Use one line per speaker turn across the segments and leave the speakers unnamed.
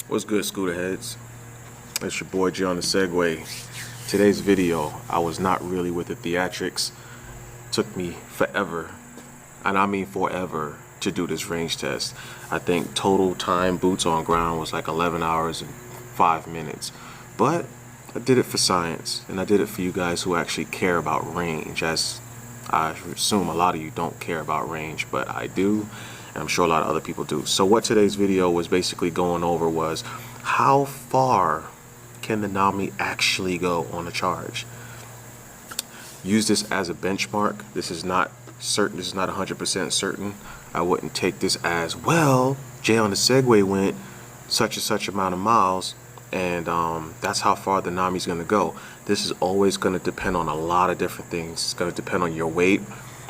What's good, scooter heads? It's your boy G on the Segway. Today's video, I was not really with the theatrics. Took me forever, and I mean forever, to do this range test. I think total time boots on ground was like 11 hours and 5 minutes. But I did it for science, and I did it for you guys who actually care about range, as I assume a lot of you don't care about range, but I do. And I'm sure a lot of other people do. So what today's video was basically going over was how far can the Nami actually go on a charge. Use this as a benchmark. This is not certain. This is not 100% certain. I wouldn't take this as, well, Jay on the Segway went such and such amount of miles, and that's how far the Nami's going to go. This is always going to depend on a lot of different things. It's going to depend on your weight.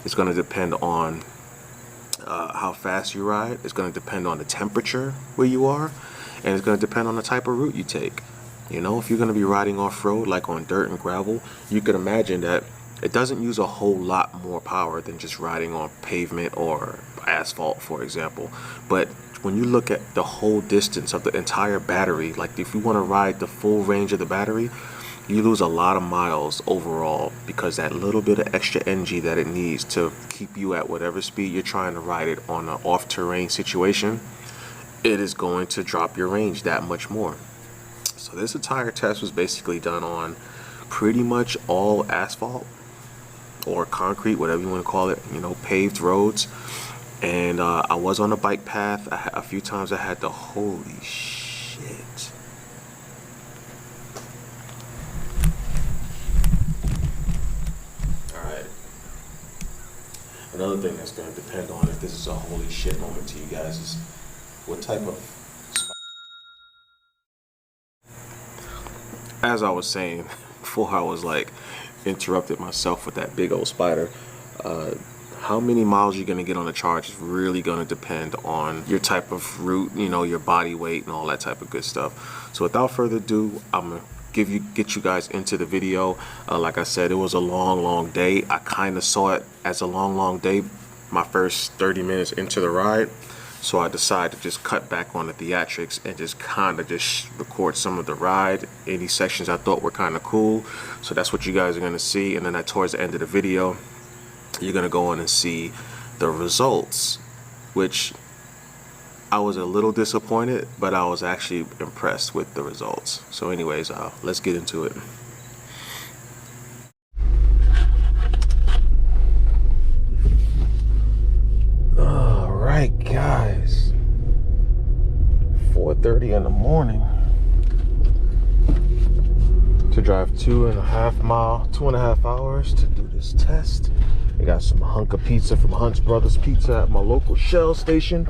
It's going to depend on how fast you ride. It's going to depend on the temperature where you are, and it's going to depend on the type of route you take. You know, if you're going to be riding off-road like on dirt and gravel, you can imagine that it doesn't use a whole lot more power than just riding on pavement or asphalt, for example. But when you look at the whole distance of the entire battery, like if you want to ride the full range of the battery, you lose a lot of miles overall, because that little bit of extra energy that it needs to keep you at whatever speed you're trying to ride it on an off-terrain situation, it is going to drop your range that much more. So this entire test was basically done on pretty much all asphalt or concrete, whatever you want to call it, you know, paved roads. And I was on a bike path. A few times I had to, holy shit. Alright. Another thing that's going to depend on if this is a holy shit moment to you guys is what type of... As I was saying before, I was like interrupted myself with that big old spider. How many miles you're going to get on a charge is really going to depend on your type of route, you know, your body weight and all that type of good stuff. So without further ado, I'm going to get you guys into the video. Like I said, it was a long day. I kind of saw it as a long day my first 30 minutes into the ride. So I decided to just cut back on the theatrics and just kind of just record some of the ride, any sections I thought were kind of cool. So that's what you guys are going to see. And then towards the end of the video, you're going to go on and see the results, which I was a little disappointed, but I was actually impressed with the results. So anyways, let's get into it. Alright guys, 4:30 in the morning to drive 2.5 hours to do this test. I got some hunk of pizza from Hunt's Brothers Pizza at my local Shell station.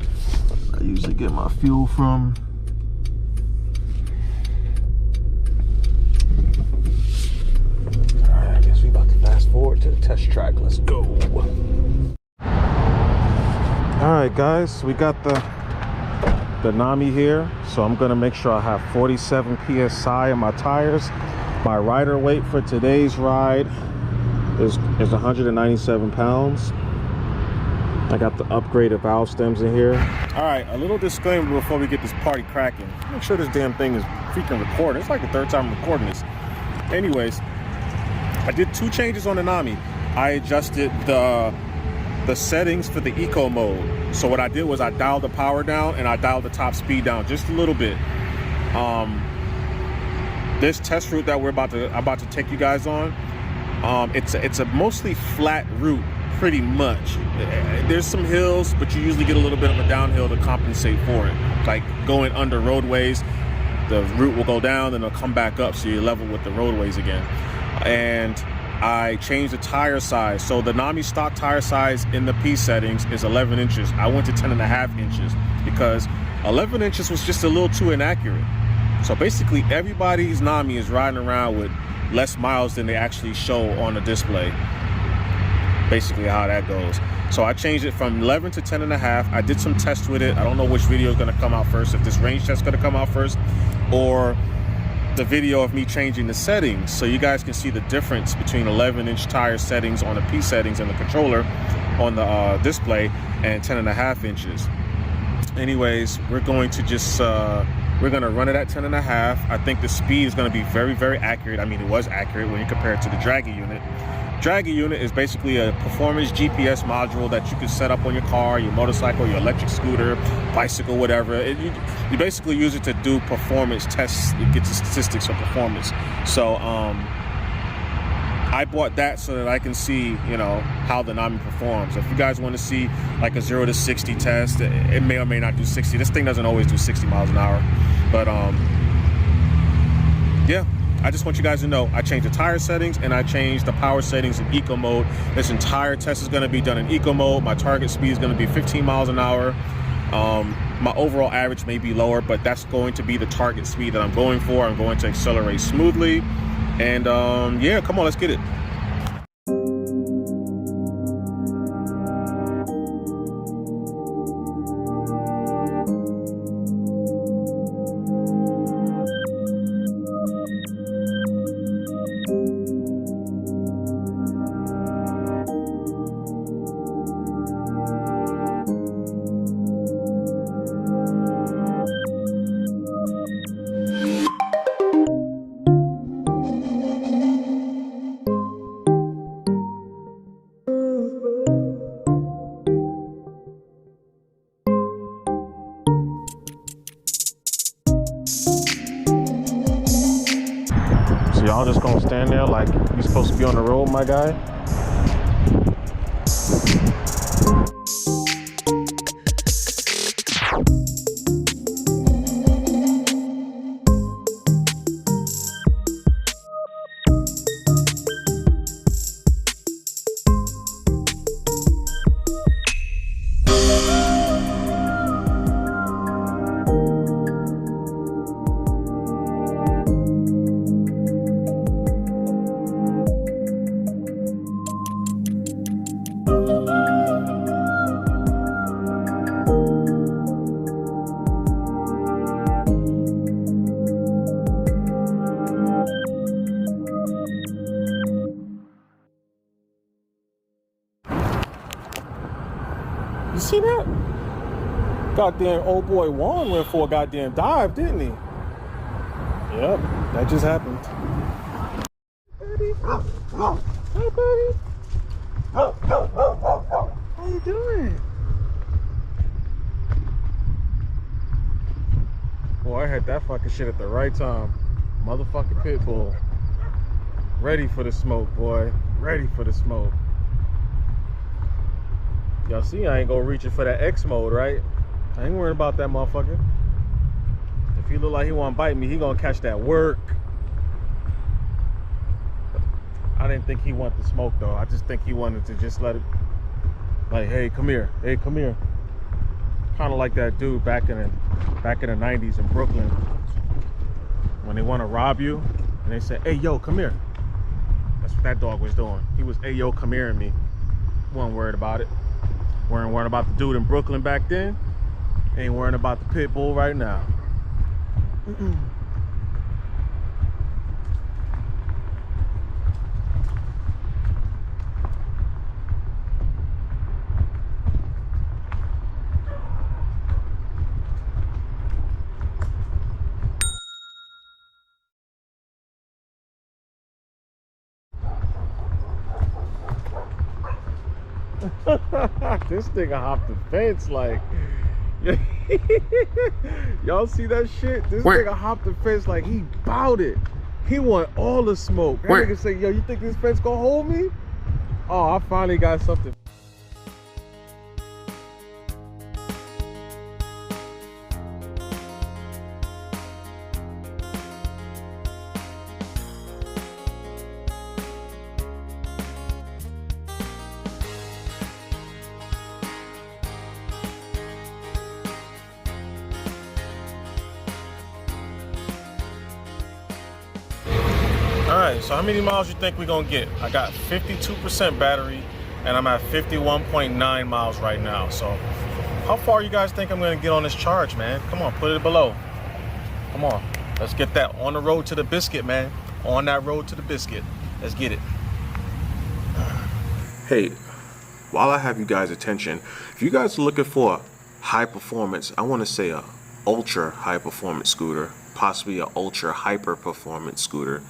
I usually get my fuel from. Alright, I guess we about to fast forward to the test track. Let's go. Alright guys, we got the Nami here, so I'm gonna make sure I have 47 psi in my tires. My rider weight for today's ride is 197 pounds. I got the upgraded valve stems in here. Alright, a little disclaimer before we get this party cracking. Make sure this damn thing is freaking recording. It's like the third time I'm recording this. Anyways, I did 2 changes on the Nami. I adjusted the settings for the eco mode. So what I did was I dialed the power down and I dialed the top speed down just a little bit. This test route that I'm about to take you guys on, it's a mostly flat route, pretty much. There's some hills, but you usually get a little bit of a downhill to compensate for it. Like going under roadways, the route will go down and it'll come back up, so you're level with the roadways again. And I changed the tire size. So the Nami stock tire size in the P settings is 11 inches. I went to 10.5 inches because 11 inches was just a little too inaccurate. So basically everybody's Nami is riding around with less miles than they actually show on the display. Basically how that goes. So I changed it from 11 to 10.5. I did some tests with it. I don't know which video is going to come out first, if this range test is going to come out first, or the video of me changing the settings, so you guys can see the difference between 11-inch tire settings on the P settings and the controller on the display and 10.5 inches. Anyways, we're going to just we're gonna run it at 10.5. I think the speed is gonna be very, very accurate. I mean, it was accurate when you compare it to the Draggy unit. Draggy unit is basically a performance GPS module that you can set up on your car, your motorcycle, your electric scooter, bicycle, whatever. You basically use it to do performance tests. It gets the statistics for performance. So I bought that so that I can see, you know, how the Nami performs. If you guys want to see like a 0 to 60 test, it may or may not do 60. This thing doesn't always do 60 miles an hour, but yeah. I just want you guys to know I changed the tire settings and I changed the power settings in eco mode. This entire test is going to be done in eco mode. My target speed is going to be 15 miles an hour. My overall average may be lower, but that's going to be the target speed that I'm going for. I'm going to accelerate smoothly. And yeah, come on, let's get it. So y'all just gonna stand there like you're supposed to be on the road, my guy? You see that? Goddamn old boy Juan went for a goddamn dive, didn't he? Yep, that just happened. Buddy. Hey, buddy. How you doing? Boy, I had that fucking shit at the right time. Motherfucking pit bull. Ready for the smoke, boy. Ready for the smoke. Y'all see I ain't gonna reach it for that X mode, right? I ain't worried about that motherfucker. If he look like he wanna bite me, he gonna catch that work. I didn't think he wanted to smoke though. I just think he wanted to just let it, like, hey, come here. Hey, come here. Kind of like that dude back in the 90s in Brooklyn. When they wanna rob you and they say, hey, yo, come here. That's what that dog was doing. He was, hey, yo, come here at me. Wasn't worried about it. Weren't worried about the dude in Brooklyn back then. Ain't worrying about the pit bull right now. This nigga hopped the fence like, y'all see that shit? This nigga hopped the fence like he bowed it. He want all the smoke. That nigga say, yo, you think this fence gonna hold me? Oh, I finally got something. Alright, so how many miles you think we're gonna get? I got 52% battery and I'm at 51.9 miles right now. So how far you guys think I'm gonna get on this charge, man? Come on, put it below. Come on, let's get that on the road to the biscuit, man. On that road to the biscuit. Let's get it. Hey, while I have you guys' attention, if you guys are looking for high performance, I want to say a ultra high performance scooter, possibly a ultra hyper performance scooter.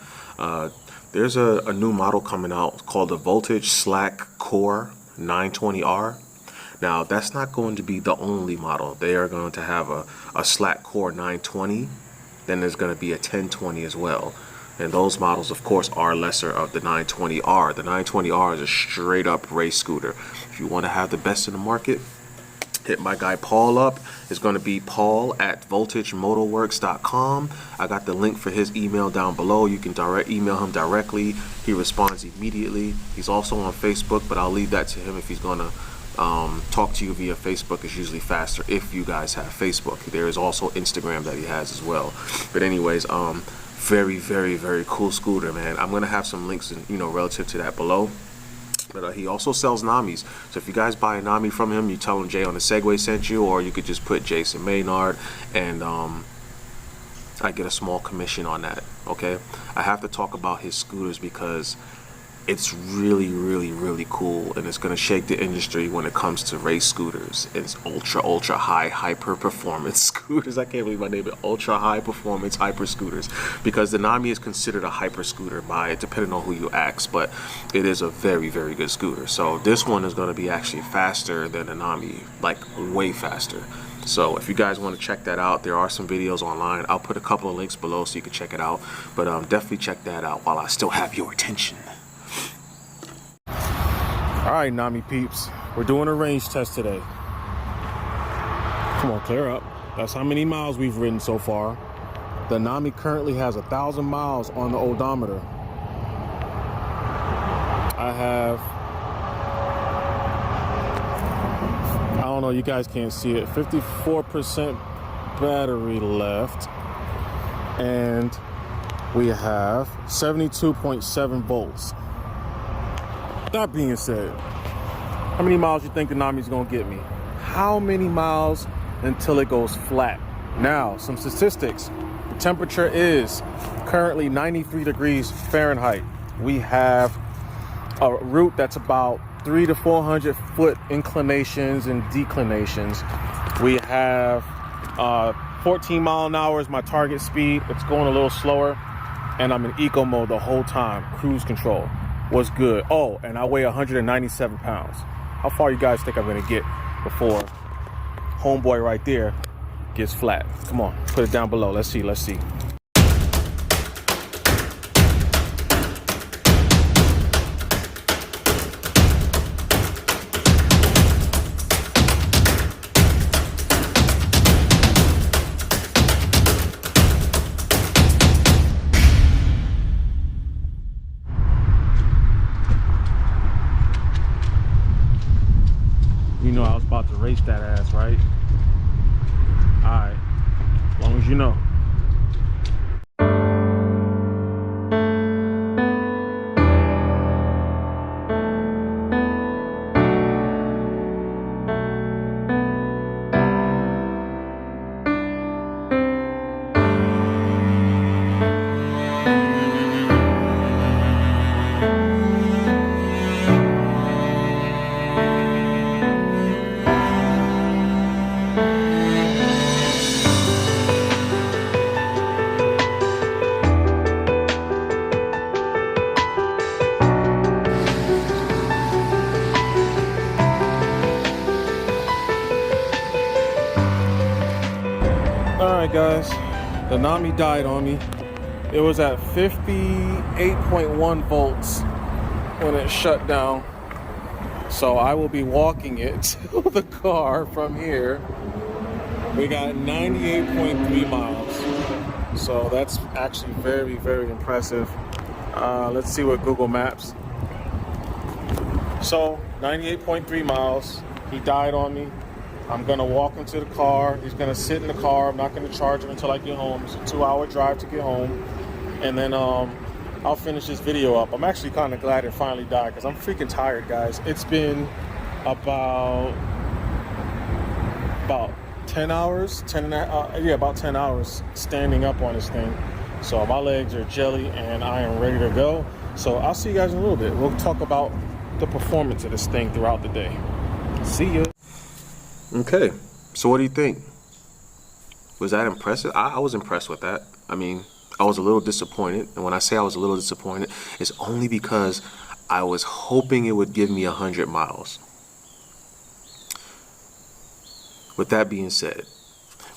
There's a new model coming out called the Voltage Slack Core 920R. Now that's not going to be the only model. They are going to have a Slack Core 920. Then there's going to be a 1020 as well. And those models, of course, are lesser of the 920R. The 920R is a straight up race scooter. If you want to have the best in the market, hit my guy Paul up. It's going to be paul@voltagemotorworks.com. I got the link for his email down below. You can email him directly. He responds immediately. He's also on Facebook, but I'll leave that to him if he's going to talk to you via Facebook. Is usually faster if you guys have Facebook. There is also Instagram that he has as well. But anyways, very, very, very cool scooter, man. I'm going to have some links, relative to that below. But he also sells Namis. So if you guys buy a Nami from him, you tell him Jay on the Segway sent you, or you could just put Jason Maynard, and I get a small commission on that, okay? I have to talk about his scooters because it's really, really, really cool, and it's going to shake the industry when it comes to race scooters. It's ultra, ultra high, hyper performance scooters. I can't believe I named it ultra high performance hyper scooters, because the Nami is considered a hyper scooter by it, depending on who you ask, but it is a very, very good scooter. So this one is going to be actually faster than the Nami, like way faster. So if you guys want to check that out, there are some videos online. I'll put a couple of links below so you can check it out, but definitely check that out while I still have your attention. All right, Nami peeps, we're doing a range test today. Come on, clear up. That's how many miles we've ridden so far. The Nami currently has 1,000 miles on the odometer. I don't know, you guys can't see it, 54% battery left. And we have 72.7 volts. That being said, how many miles you think the Nami's gonna get me? How many miles until it goes flat? Now, some statistics. The temperature is currently 93 degrees Fahrenheit. We have a route that's about 300 to 400 foot inclinations and declinations. We have 14 mile an hour is my target speed. It's going a little slower, and I'm in eco mode the whole time, cruise control. Was good. Oh, and I weigh 197 pounds. How far you guys think I'm gonna get before homeboy right there gets flat? Come on, put it down below. Let's see. You know I was about to race that ass, right? Alright, as long as you know. Alright guys, the Nami died on me. It was at 58.1 volts when it shut down. So I will be walking it to the car from here. We got 98.3 miles. So that's actually very, very impressive. Let's see what Google Maps. So 98.3 miles. He died on me. I'm gonna walk him to the car. He's gonna sit in the car. I'm not gonna charge him until I get home. It's a 2-hour drive to get home. And then I'll finish this video up. I'm actually kind of glad it finally died because I'm freaking tired, guys. It's been about 10 hours, about 10 hours standing up on this thing. So my legs are jelly and I am ready to go. So I'll see you guys in a little bit. We'll talk about the performance of this thing throughout the day. See ya. Okay, So what do you think? Was that impressive? I was impressed with that. I mean, I was a little disappointed. And when I say I was a little disappointed, it's only because I was hoping it would give me 100 miles. With that being said,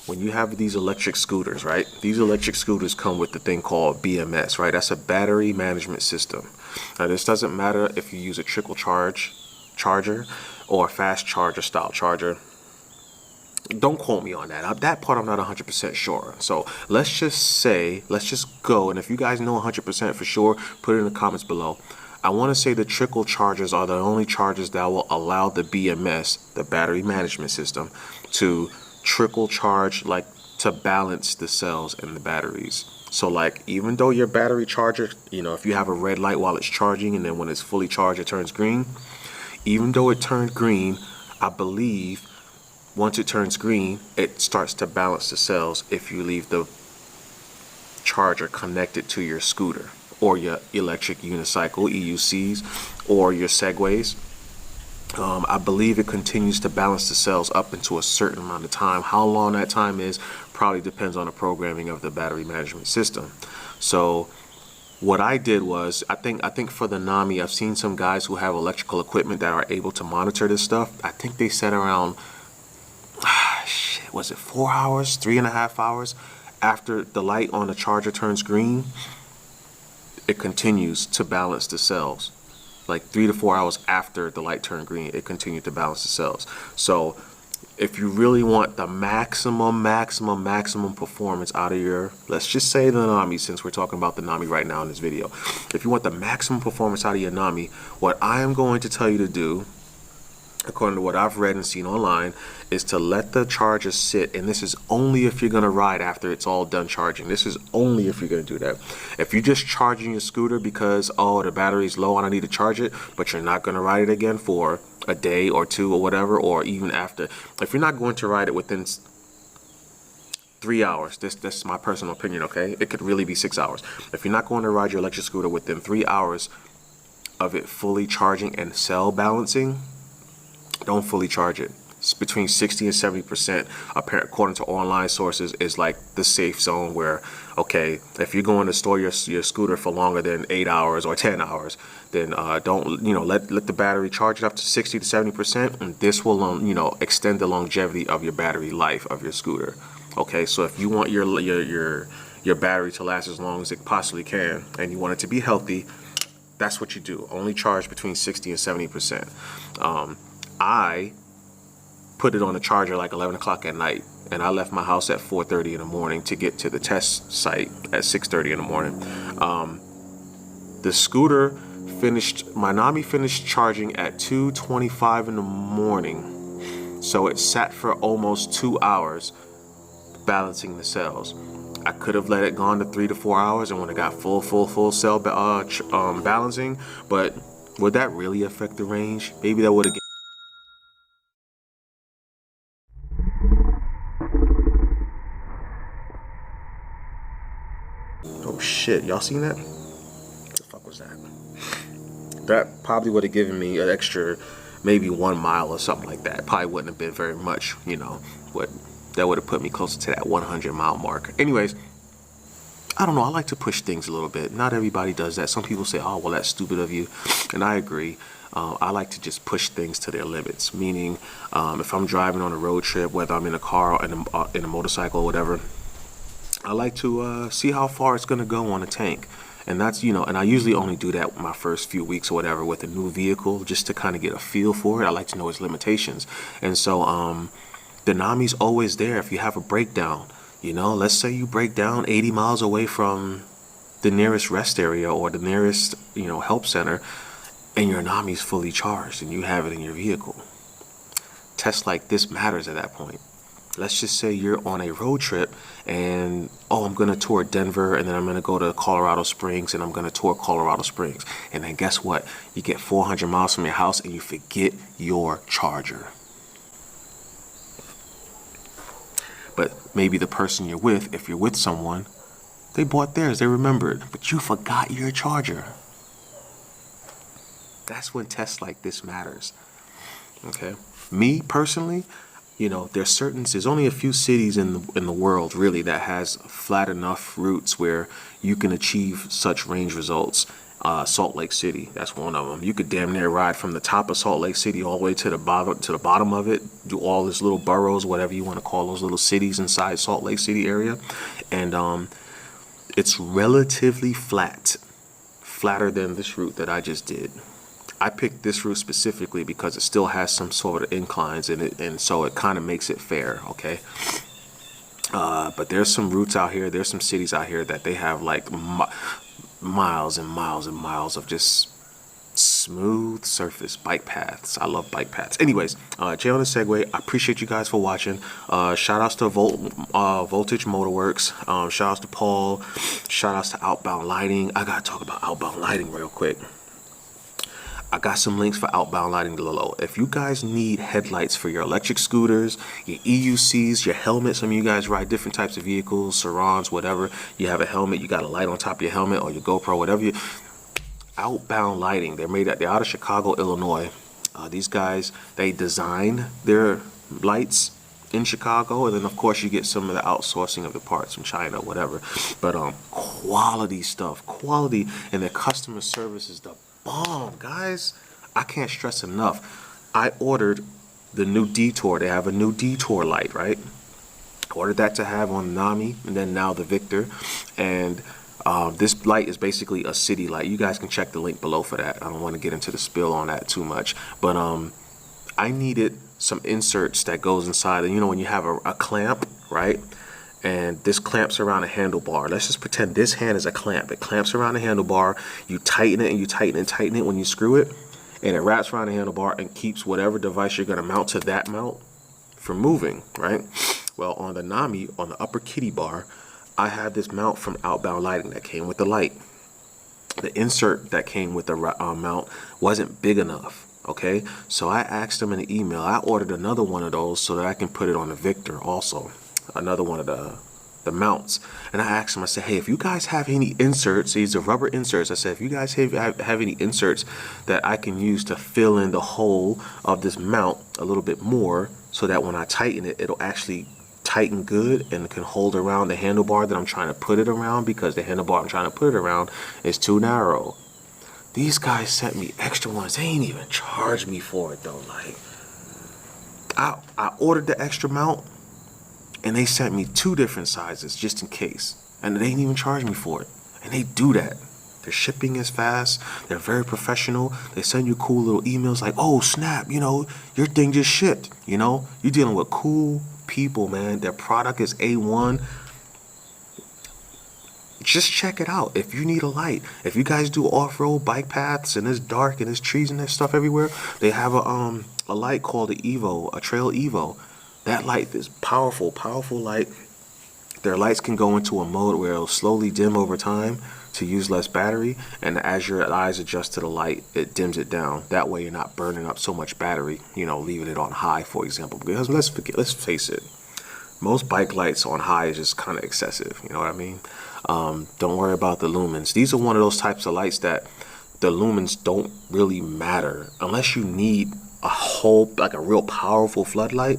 when you have these electric scooters, right? These electric scooters come with the thing called BMS, right? That's a battery management system. Now, this doesn't matter if you use a trickle charger or a fast charger style charger. Don't quote me on that. That part I'm not 100% sure. So let's just go. And if you guys know 100% for sure, put it in the comments below. I want to say the trickle chargers are the only chargers that will allow the BMS, the battery management system, to trickle charge, like to balance the cells in the batteries. So like, even though your battery charger, if you have a red light while it's charging and then when it's fully charged it turns green, even though it turned green, I believe once it turns green it starts to balance the cells if you leave the charger connected to your scooter or your electric unicycle, EUCs, or your Segways. I believe it continues to balance the cells up into a certain amount of time. How long that time is probably depends on the programming of the battery management system. So what I did was, I think for the Nami, I've seen some guys who have electrical equipment that are able to monitor this stuff. I think they set around, was it 4 hours, 3.5 hours after the light on the charger turns green? It continues to balance the cells. Like 3 to 4 hours after the light turned green, it continued to balance the cells. So if you really want the maximum performance out of your, let's just say the Nami, since we're talking about the Nami right now in this video. If you want the maximum performance out of your Nami, what I am going to tell you to do, according to what I've read and seen online, is to let the charger sit. And this is only if you're going to ride after it's all done charging. This is only if you're going to do that. If you're just charging your scooter because, oh, the battery's low and I need to charge it, but you're not going to ride it again for a day or two or whatever, or even after. If you're not going to ride it within 3 hours, this is my personal opinion, okay? It could really be 6 hours. If you're not going to ride your electric scooter within 3 hours of it fully charging and cell balancing, don't fully charge it. It's between 60 and 70%, according to online sources, is like the safe zone where, okay, if you're going to store your scooter for longer than 8 hours or 10 hours, then don't, let the battery charge it up to 60 to 70%, and this will, extend the longevity of your battery life of your scooter. Okay, so if you want your battery to last as long as it possibly can, and you want it to be healthy, that's what you do. Only charge between 60 and 70%. I put it on the charger like 11 o'clock at night, and I left my house at 4:30 in the morning to get to the test site at 6:30 in the morning. The scooter my Nami finished charging at 2:25 in the morning, so it sat for almost 2 hours balancing the cells. I could have let it gone to 3 to 4 hours and when it got full cell balancing, but would that really affect the range? Maybe that would have. Oh shit, y'all seen that? What the fuck was that? That probably would have given me an extra maybe 1 mile or something like that. Probably wouldn't have been very much, but that would have put me closer to that 100-mile mark. Anyways, I don't know, I like to push things a little bit. Not everybody does that. Some people say, oh, well, that's stupid of you. And I agree. I like to just push things to their limits. Meaning, if I'm driving on a road trip, whether I'm in a car or in a motorcycle or whatever, I like to see how far it's going to go on a tank. And that's, and I usually only do that my first few weeks or whatever with a new vehicle, just to kind of get a feel for it. I like to know its limitations. And so the Nami's always there if you have a breakdown. Let's say you break down 80 miles away from the nearest rest area or the nearest, help center, and your Nami's fully charged and you have it in your vehicle. Tests like this matters at that point. Let's just say you're on a road trip and, oh, I'm going to tour Denver and then I'm going to go to Colorado Springs and I'm going to tour Colorado Springs. And then guess what? You get 400 miles from your house and you forget your charger. But maybe the person you're with, if you're with someone, they bought theirs, they remembered, but you forgot your charger. That's when tests like this matters. Okay. Me personally, You know, there's only a few cities in the world really that has flat enough routes where you can achieve such range results. Salt Lake City, that's one of them. You could damn near ride from the top of Salt Lake City all the way to the bottom of it, do all this little boroughs, whatever you want to call those little cities inside Salt Lake City area, and it's relatively flatter than this route that I just did. I picked this route specifically because it still has some sort of inclines in it, and so it kind of makes it fair, okay? But there's some routes out here, there's some cities out here that they have like miles and miles and miles of just smooth surface bike paths. I love bike paths. Anyways, Jay on the Segway, I appreciate you guys for watching. Shout outs to Voltage Motorworks. Shout outs to Paul. Shout outs to Outbound Lighting. I gotta talk about Outbound Lighting real quick. I got some links for Outbound Lighting below. If you guys need headlights for your electric scooters, your EUCs, your helmets, some of you guys ride different types of vehicles, Sarons, whatever. You have a helmet, you got a light on top of your helmet or your GoPro, whatever. Outbound Lighting, they're out of Chicago, Illinois. These guys, they design their lights in Chicago, and then of course you get some of the outsourcing of the parts from China, whatever. But quality stuff, quality, and their customer service is the bomb, guys. I can't stress enough. I ordered the new Detour. They have a new Detour light, right? Ordered that to have on Nami, and then now the Victor. And this light is basically a city light. You guys can check the link below for that. I don't want to get into the spill on that too much, but I needed some inserts that goes inside. And you know, when you have a clamp, right? And this clamps around a handlebar. Let's just pretend this hand is a clamp. It clamps around the handlebar. You tighten it and you tighten and tighten it when you screw it, and it wraps around the handlebar and keeps whatever device you're gonna mount to that mount from moving, right? Well, on the Nami, on the upper kitty bar, I had this mount from Outbound Lighting that came with the light. The insert that came with the mount wasn't big enough, okay? So I asked them in an email. I ordered another one of those so that I can put it on the Victor also. Another one of the mounts. And I asked them, I said, hey, if you guys have any inserts, these are rubber inserts. I said, if you guys have any inserts that I can use to fill in the hole of this mount a little bit more so that when I tighten it, it'll actually tighten good and can hold around the handlebar that I'm trying to put it around, because the handlebar I'm trying to put it around is too narrow. These guys sent me extra ones. They ain't even charged me for it though. Like, I ordered the extra mount, and they sent me 2 different sizes just in case. And they didn't even charge me for it. And they do that. Their shipping is fast. They're very professional. They send you cool little emails like, oh, snap, you know, your thing just shipped. You know, you're dealing with cool people, man. Their product is A1. Just check it out. If you need a light, if you guys do off-road bike paths and it's dark and there's trees and there's stuff everywhere, they have a light called the Evo, a Trail Evo. That light is powerful, powerful light. Their lights can go into a mode where it'll slowly dim over time to use less battery, and as your eyes adjust to the light, it dims it down. That way you're not burning up so much battery, you know, leaving it on high, for example. Because let's face it, most bike lights on high is just kind of excessive, you know what I mean? Don't worry about the lumens. These are one of those types of lights that the lumens don't really matter unless you need a whole, like a real powerful floodlight.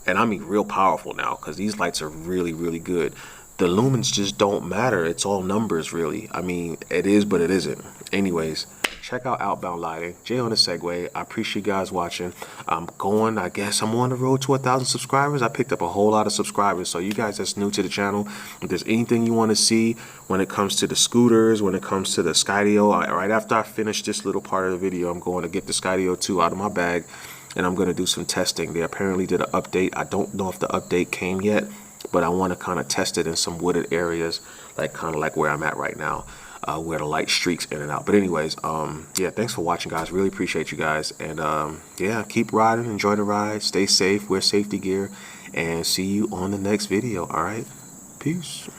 And I mean real powerful now, because these lights are really, really good. The lumens just don't matter. It's all numbers, really. I mean, it is, but it isn't. Anyways, check out Outbound Lighting. Jay on the Segway. I appreciate you guys watching. I'm on the road to 1,000 subscribers. I picked up a whole lot of subscribers. So you guys that's new to the channel, if there's anything you want to see when it comes to the scooters, when it comes to the Skydio, right after I finish this little part of the video, I'm going to get the Skydio 2 out of my bag, and I'm going to do some testing. They apparently did an update. I don't know if the update came yet, but I want to kind of test it in some wooded areas, like kind of like where I'm at right now, where the light streaks in and out. But anyways, yeah, thanks for watching, guys. Really appreciate you guys. And yeah, keep riding, enjoy the ride, stay safe, wear safety gear, and see you on the next video. All right, peace.